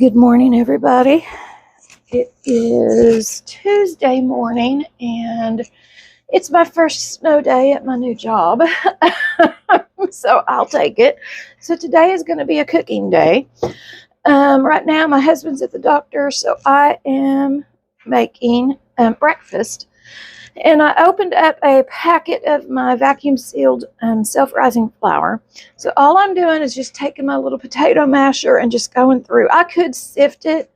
Good morning, everybody. It is Tuesday morning, and it's my first snow day at my new job, so I'll take it. So today is going to be a cooking day. Right now, my husband's at the doctor, so I am making breakfast. And I opened up a packet of my vacuum-sealed self-rising flour. So all I'm doing is just taking my little potato masher and just going through. I could sift it,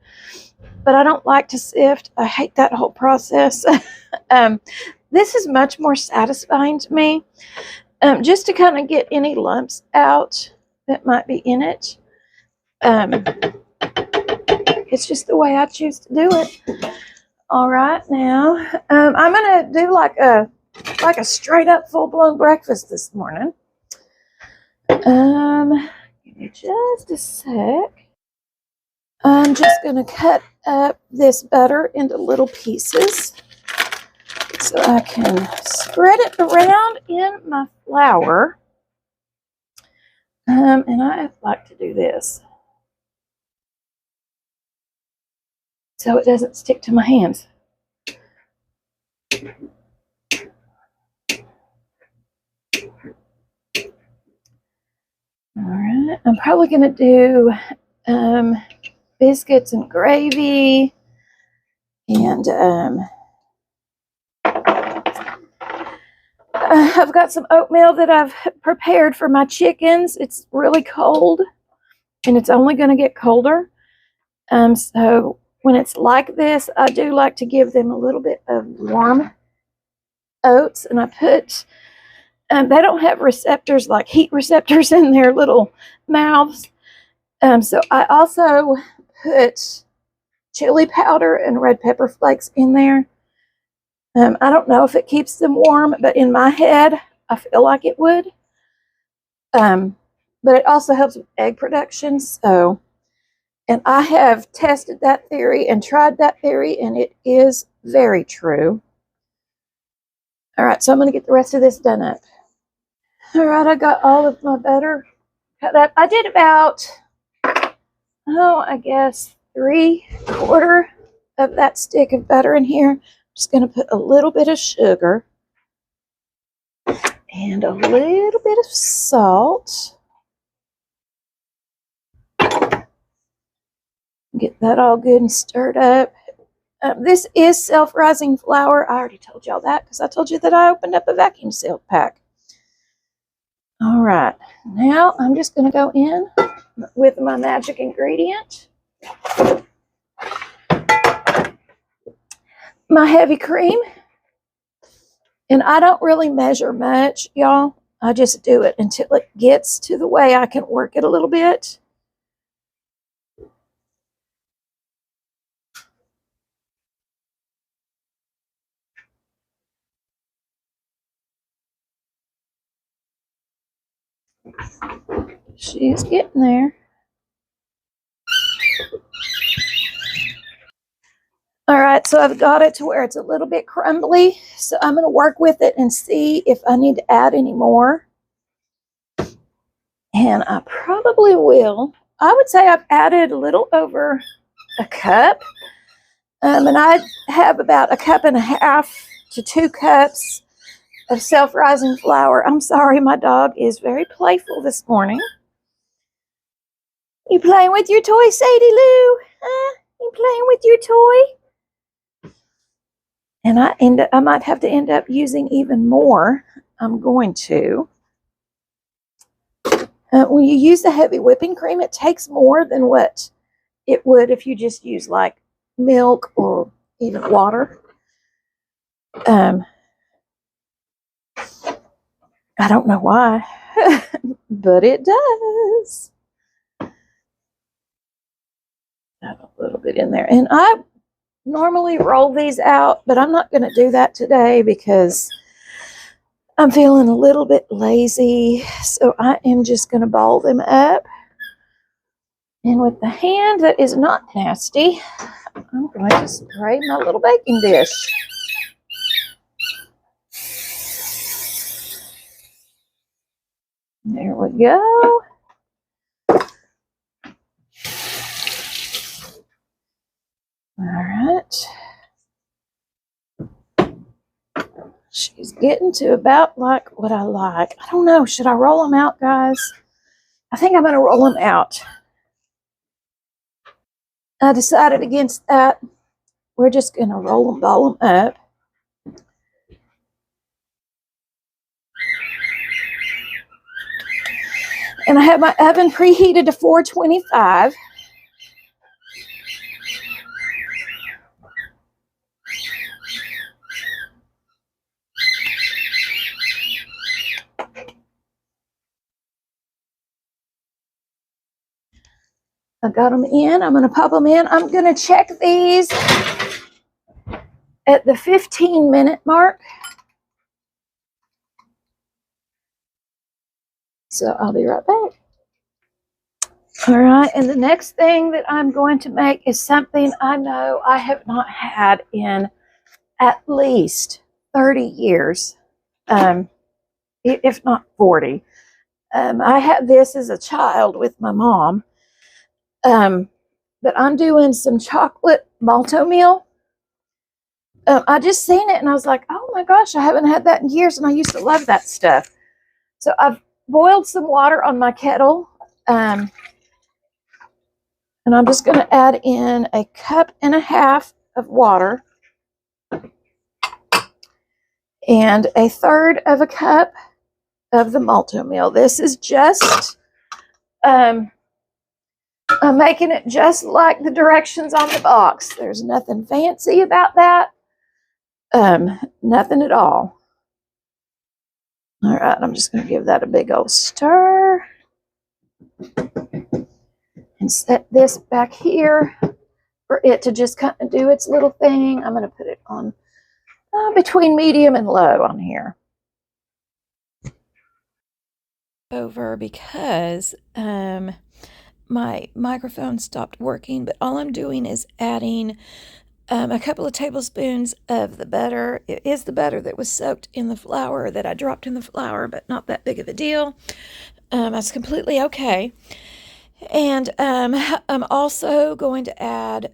but I don't like to sift. I hate that whole process. This is much more satisfying to me, just to kind of get any lumps out that might be in it. It's just the way I choose to do it. All right, now I'm gonna do like a straight up full blown breakfast this morning. Give me just a sec. I'm just gonna cut up this butter into little pieces so I can spread it around in my flour. And I like to do this so it doesn't stick to my hands. All right, I'm probably going to do biscuits and gravy, and I've got some oatmeal that I've prepared for my chickens. It's really cold, and it's only going to get colder. So when it's like this, I do like to give them a little bit of warm oats, and I put, they don't have receptors like heat receptors in their little mouths. So I also put chili powder and red pepper flakes in there. I don't know if it keeps them warm, but in my head, I feel like it would. But it also helps with egg production. So, and I have tested that theory and tried that theory, and it is very true. All right, so I'm going to get the rest of this done up. All right, I got all of my butter cut up. I did about, I guess 3/4 of that stick of butter in here. I'm just going to put a little bit of sugar and a little bit of salt. Get that all good and stirred up. This is self-rising flour. I already told y'all that because I told you that I opened up a vacuum sealed pack. All right, now I'm just going to go in with my magic ingredient. My heavy cream. And I don't really measure much, y'all. I just do it until it gets to the way I can work it a little bit. She's getting there. All right, so I've got it to where it's a little bit crumbly. So I'm going to work with it and see if I need to add any more. And I probably will. I would say I've added a little over a cup. And I have about 1.5 cups to 2 cups of self-rising flour. I'm sorry, my dog is very playful this morning. You playing with your toy, Sadie Lou? Huh? You playing with your toy? And I might have to end up using even more. I'm going to. When you use the heavy whipping cream, it takes more than what it would if you just use like milk or even water. I don't know why, but it does. Add a little bit in there. And I normally roll these out, but I'm not going to do that today because I'm feeling a little bit lazy. So I am just going to ball them up. And with the hand that is not nasty, I'm going to spray my little baking dish. There we go. All right. She's getting to about like what I like. I don't know. Should I roll them out, guys? I think I'm going to roll them out. I decided against that. We're just going to ball them up. And I have my oven preheated to 425. I got them in. I'm going to pop them in. I'm going to check these at the 15-minute mark. So I'll be right back. All right, and the next thing that I'm going to make is something I know I have not had in at least 30 years, if not 40. I had this as a child with my mom, but I'm doing some chocolate Malto Meal. I just seen it and I was like, oh my gosh, I haven't had that in years, and I used to love that stuff. So I've boiled some water on my kettle, and I'm just going to add in 1.5 cups of water and 1/3 cup of the Malto Meal. This is just, I'm making it just like the directions on the box. There's nothing fancy about that. Nothing at all. All right, I'm just going to give that a big old stir and set this back here for it to just kind of do its little thing. I'm going to put it on between medium and low on here. Over because my microphone stopped working, but all I'm doing is adding a couple of tablespoons of the butter. It is the butter that was soaked in the flour that I dropped in the flour, but not that big of a deal. That's completely okay. And I'm also going to add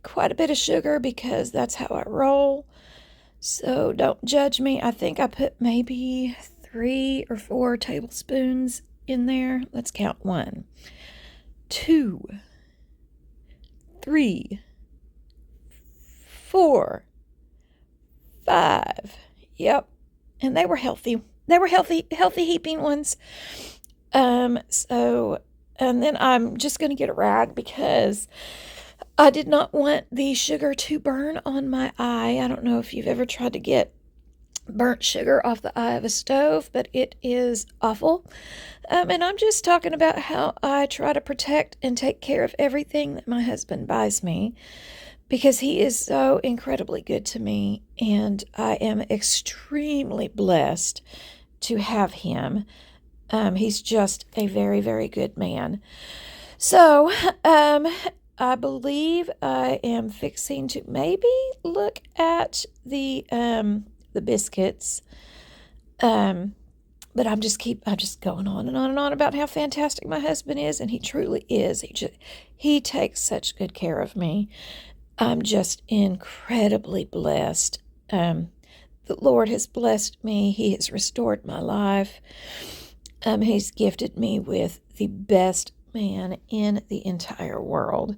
quite a bit of sugar because that's how I roll. So don't judge me. I think I put maybe 3 or 4 tablespoons in there. Let's count. 1, 2, 3, 4, 5. Yep. And they were healthy. They were healthy heaping ones. And then I'm just going to get a rag because I did not want the sugar to burn on my eye. I don't know if you've ever tried to get burnt sugar off the eye of a stove, but it is awful. And I'm just talking about how I try to protect and take care of everything that my husband buys me, because he is so incredibly good to me, and I am extremely blessed to have him. He's just a very, very good man. So, I believe I am fixing to maybe look at the biscuits. But I'm just going on and on and on about how fantastic my husband is, and he truly is. He takes such good care of me. I'm just incredibly blessed. The Lord has blessed me. He has restored my life. He's gifted me with the best man in the entire world.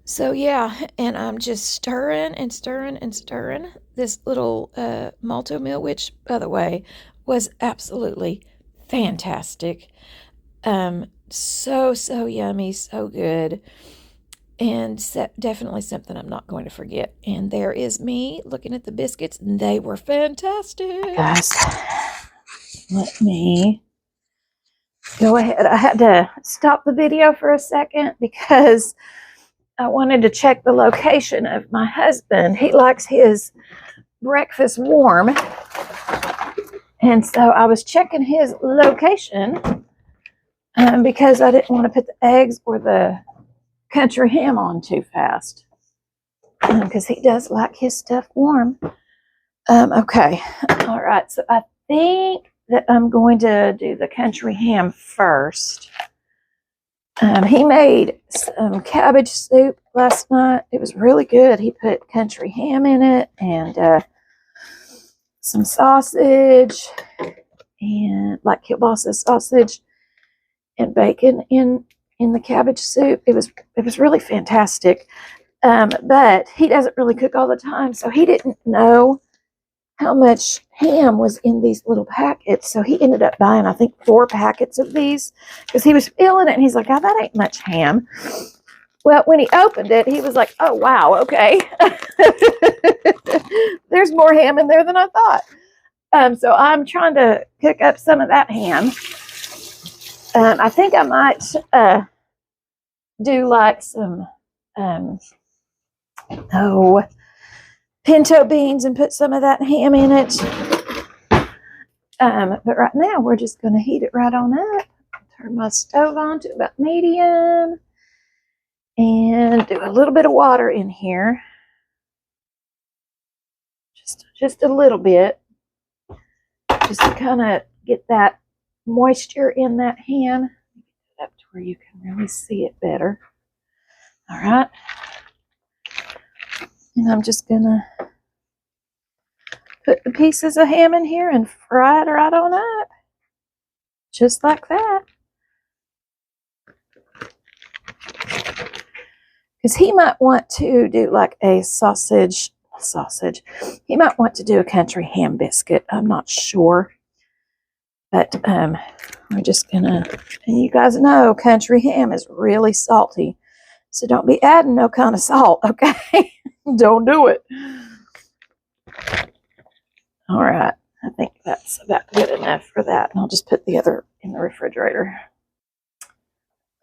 So yeah, and I'm just stirring and stirring and stirring this little Malto Meal, which, by the way, was absolutely fantastic. So yummy, so good, and definitely something I'm not going to forget. And there is me looking at the biscuits, and they were fantastic. Guys, let me go ahead. I had to stop the video for a second because I wanted to check the location of my husband. He likes his breakfast warm. And so I was checking his location because I didn't want to put the eggs or the country ham on too fast, because he does like his stuff warm. Okay. All right. So I think that I'm going to do the country ham first. He made some cabbage soup last night. It was really good. He put country ham in it and some sausage and like kielbasa sausage and bacon in the cabbage soup. It was really fantastic. But he doesn't really cook all the time, so he didn't know how much ham was in these little packets. So he ended up buying, I think, 4 packets of these because he was feeling it and he's like, oh, that ain't much ham. Well, when he opened it, he was like, oh, wow, okay. There's more ham in there than I thought. So I'm trying to cook up some of that ham. I think I might do like some, pinto beans and put some of that ham in it. But right now we're just going to heat it right on up. Turn my stove on to about medium and do a little bit of water in here. Just a little bit. Just to kind of get that moisture in that ham. Get it up to where you can really see it better. All right. And I'm just going to put the pieces of ham in here and fry it right on up. Just like that. Because he might want to do like a sausage. He might want to do a country ham biscuit. I'm not sure. But we're just going to, and you guys know country ham is really salty. So don't be adding no kind of salt, okay? Don't do it. All right. I think that's about good enough for that. And I'll just put the other in the refrigerator.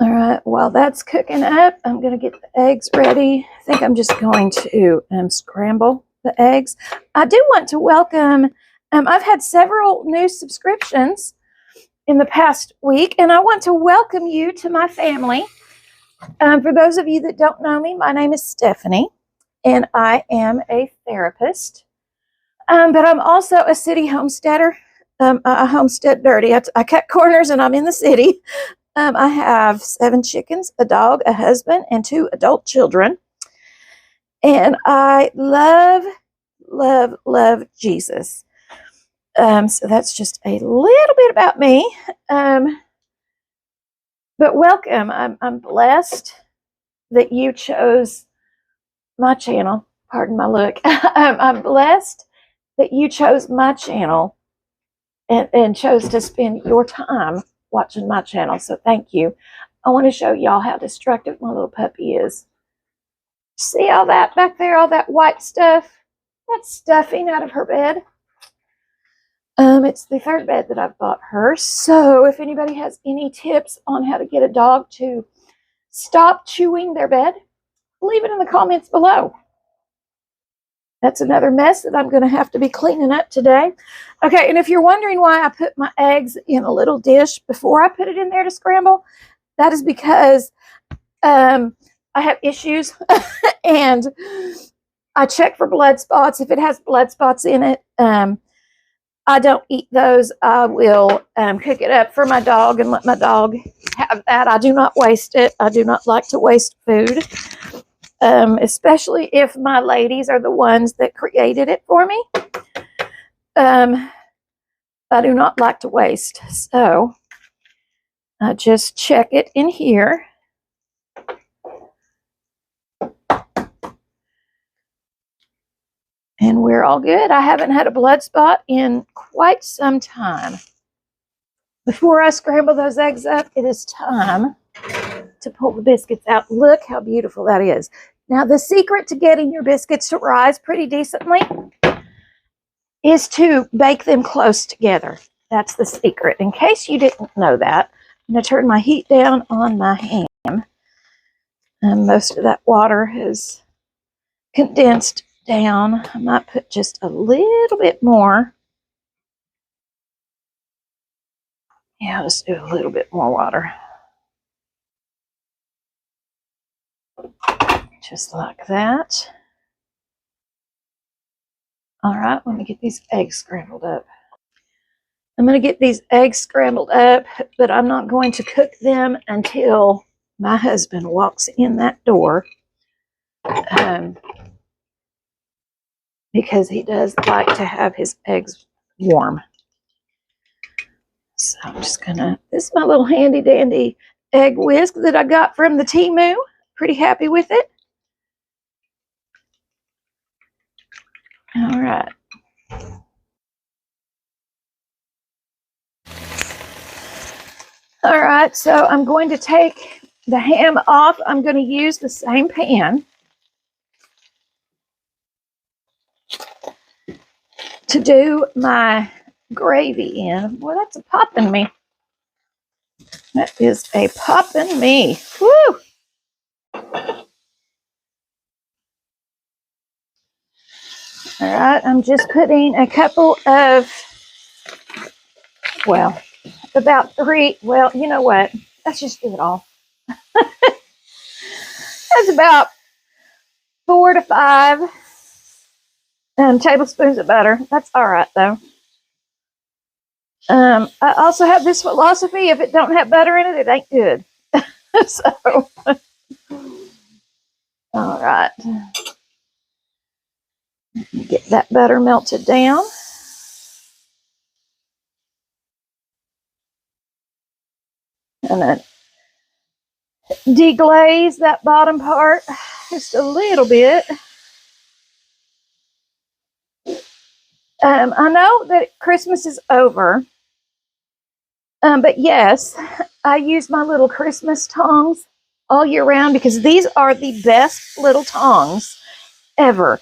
All right. While that's cooking up, I'm going to get the eggs ready. I think I'm just going to scramble the eggs. I do want to welcome, I've had several new subscriptions in the past week, and I want to welcome you to my family. For those of you that don't know me, my name is Stephanie, and I am a therapist. But I'm also a city homesteader. I homestead dirty. I cut corners, and I'm in the city. I have 7 chickens, a dog, a husband, and 2 adult children. And I love, love, love Jesus. So that's just a little bit about me. But welcome. I'm blessed that you chose my channel. Pardon my look. I'm blessed that you chose my channel and chose to spend your time watching my channel. So thank you. I want to show y'all how destructive my little puppy is. See all that back there, all that white stuff? That's stuffing out of her bed. It's the 3rd bed that I've bought her. So if anybody has any tips on how to get a dog to stop chewing their bed, leave it in the comments below. That's another mess that I'm going to have to be cleaning up today. Okay, and if you're wondering why I put my eggs in a little dish before I put it in there to scramble, that is because I have issues and I check for blood spots. If it has blood spots in it, I don't eat those. I will cook it up for my dog and let my dog have that. I do not waste it. I do not like to waste food. Especially if my ladies are the ones that created it for me. I do not like to waste. So I just check it in here. And we're all good. I haven't had a blood spot in quite some time. Before I scramble those eggs up, it is time to pull the biscuits out. Look how beautiful that is. Now, the secret to getting your biscuits to rise pretty decently is to bake them close together. That's the secret. In case you didn't know that, I'm going to turn my heat down on my ham. And most of that water has condensed down. I might put just a little bit more. Yeah, let's do a little bit more water. Just like that. All right, let me get these eggs scrambled up. I'm going to get these eggs scrambled up, but I'm not going to cook them until my husband walks in that door, because he does like to have his eggs warm. So I'm just gonna, this is my little handy dandy egg whisk that I got from the Temu. Pretty happy with it. All right. All right, so I'm going to take the ham off. I'm going to use the same pan to do my gravy in. Well, that's a poppin' me. That is a poppin' me. Woo! All right, I'm just putting a couple of, well, about 3, well, you know what? Let's just do it all. That's about 4 to 5 tablespoons of butter. That's all right, though. I also have this philosophy: if it don't have butter in it, it ain't good. So, all right. Get that butter melted down. And then deglaze that bottom part just a little bit. I know that Christmas is over, but yes, I use my little Christmas tongs all year round because these are the best little tongs ever.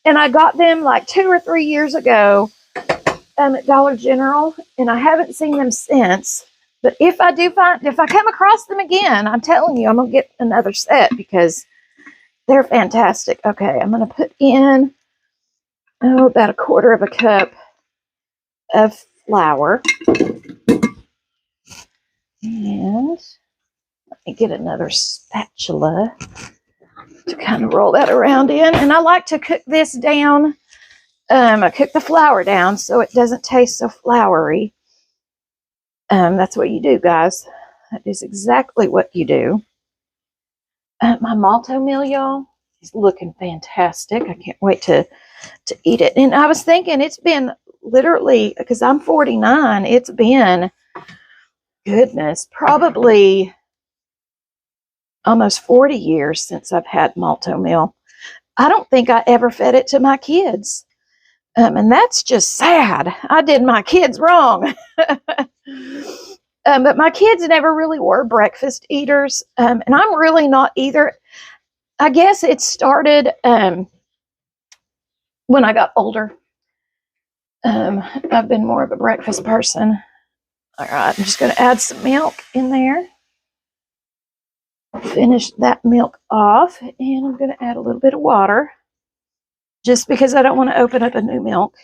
And I got them like 2 or 3 years ago at Dollar General, and I haven't seen them since. But if I come across them again, I'm telling you, I'm going to get another set because they're fantastic. Okay, I'm going to put in, about 1/4 cup of flour. And let me get another spatula to kind of roll that around in. And I like to cook this down. I cook the flour down so it doesn't taste so floury. That's what you do, guys. That is exactly what you do. My Malto Meal, y'all, is looking fantastic. I can't wait to eat it. And I was thinking, it's been literally, because I'm 49, it's been, goodness, probably almost 40 years since I've had Malto Meal. I don't think I ever fed it to my kids. And that's just sad. I did my kids wrong. But my kids never really were breakfast eaters. And I'm really not either. I guess it started when I got older. I've been more of a breakfast person. All right, I'm just going to add some milk in there. Finish that milk off, and I'm going to add a little bit of water just because I don't want to open up a new milk.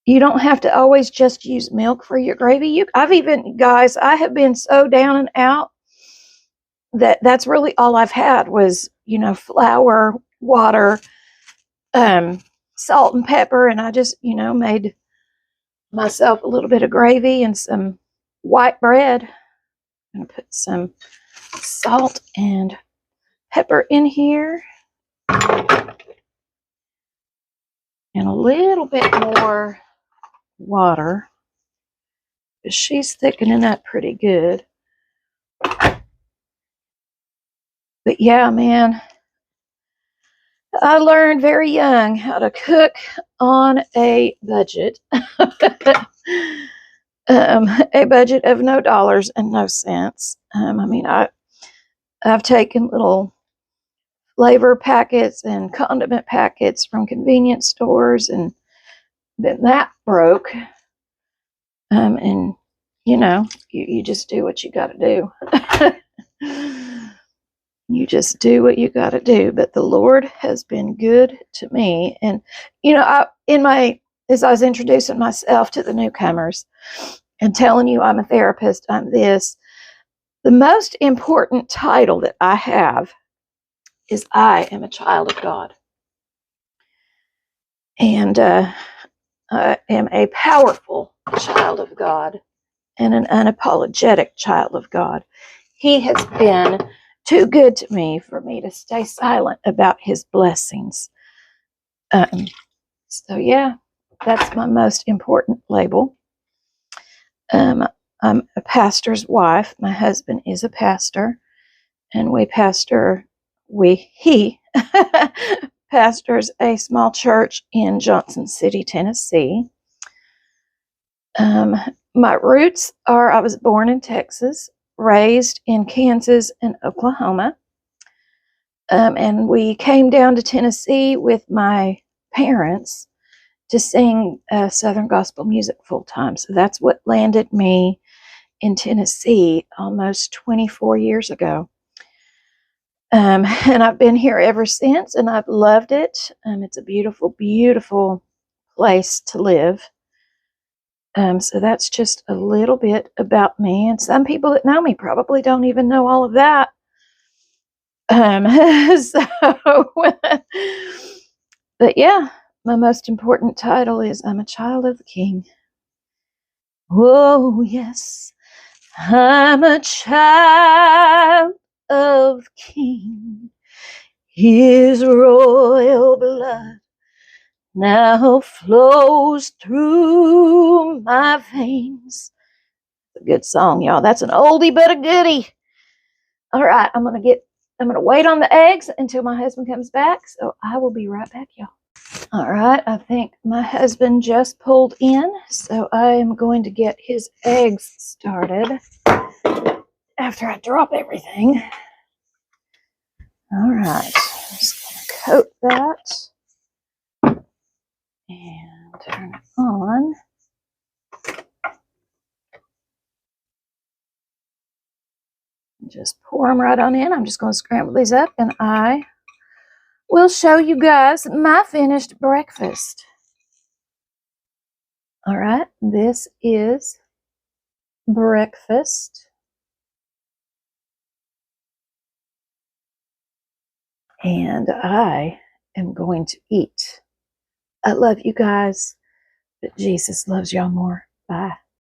You don't have to always just use milk for your gravy. I have been so down and out that's really all I've had was, flour, water, salt and pepper, and I just, made myself a little bit of gravy and some white bread. I'm going to put some salt and pepper in here. And a little bit more water. She's thickening up pretty good. But yeah, man, I learned very young how to cook on a budget. A budget of no dollars and no cents. I've taken little flavor packets and condiment packets from convenience stores and been that broke. And you just do what you got to do. You just do what you got to do. But the Lord has been good to me. And as I was introducing myself to the newcomers and telling you I'm a therapist, I'm this. The most important title that I have is I am a child of God. And I am a powerful child of God and an unapologetic child of God. He has been too good to me for me to stay silent about his blessings. So yeah, that's my most important label. I'm a pastor's wife. My husband is a pastor, and he pastors a small church in Johnson City, Tennessee. My roots are I was born in Texas, raised in Kansas and Oklahoma. And we came down to Tennessee with my parents to sing Southern gospel music full time. So that's what landed me in Tennessee almost 24 years ago. And I've been here ever since, and I've loved it. It's a beautiful, beautiful place to live. So that's just a little bit about me. And some people that know me probably don't even know all of that. But yeah, my most important title is I'm a child of the King. Oh, yes, I'm a child of the King. His royal blood now flows through my veins. It's a good song, y'all. That's an oldie but a goodie. All right, I'm gonna wait on the eggs until my husband comes back. So I will be right back, y'all. All right, I think my husband just pulled in, so I am going to get his eggs started after I drop everything. All right, I'm just gonna coat that and turn it on. Just pour them right on in. I'm just going to scramble these up, and I will show you guys my finished breakfast. All right, this is breakfast. And I am going to eat. I love you guys, but Jesus loves y'all more. Bye.